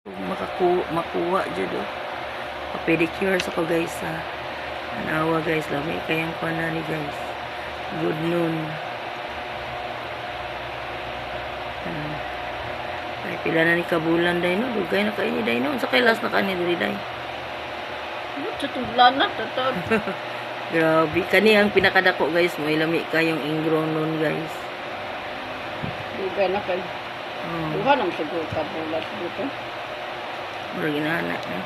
Makuha dyan do. Pa-pedicure sa ko guys ha. Anawa guys, lami kayang panani guys. Good noon. Ay pila na ni kabulan day no. Dugay na kayo ni day no. Sa kay last na kani diri day. Sa tuglan na, tatod. Grabe. Kani ang pinakadako guys. May lami kayong ingrown noon guys. Dugay na kayo. Duha nang siguro kabulat dito. Mura ginana eh.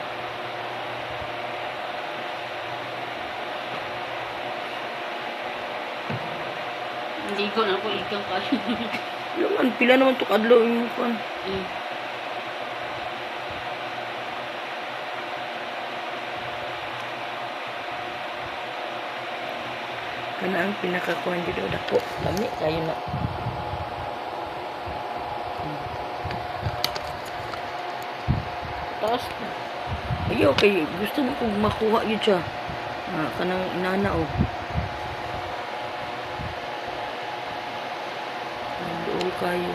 Hindi ko na ako ikang kayo. Laman, pila naman to kadlaw yung pan. Kana ang pinakakuan dito dako. Lami kayo na. Tapos, Ayaw kay gusto mo kong makuha yun siya. Kanang inana o. Doon kayo.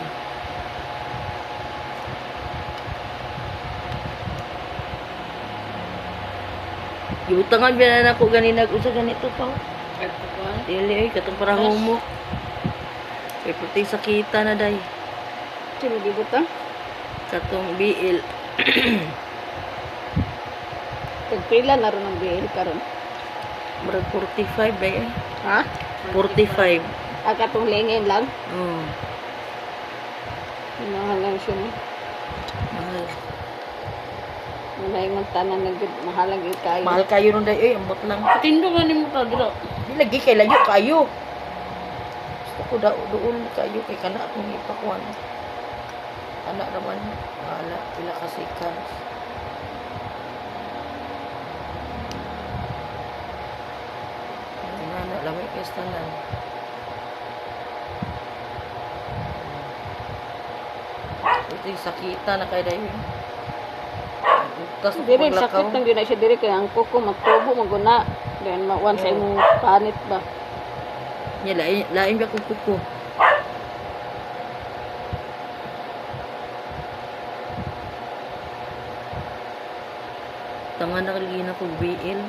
Gibutangan biya na ako ganina usa ganito pa. ito ko. Dili ay katong para humok. Kay puti sakita na day. Sino gibutang? Katong BL. Pagpila na rin ang bill karon. Murag 45 day eh. Ha? 45. Katong lingin lang. Oh. Mahal lang siya ni. Mahal. Wala yung tanan na good. Mahal lang yun kayo. Mahal kayo nun day. Ambot lang. Tindog na ni mo ka, dito. Di lagi kay layo kayo. Gusto ko doon kayo kay kana akong ipakuan. Anak naman. Wala. Pila kasikan. Anak lamay kay tanan. Ito yung sakita na kay dayo. Tapos Diri sakit nang na siya diri kay ang kuko magtubo maguna. Then once ay mo panit ba. Nya lain ba kung kuko. Tanga na kalina kong BL.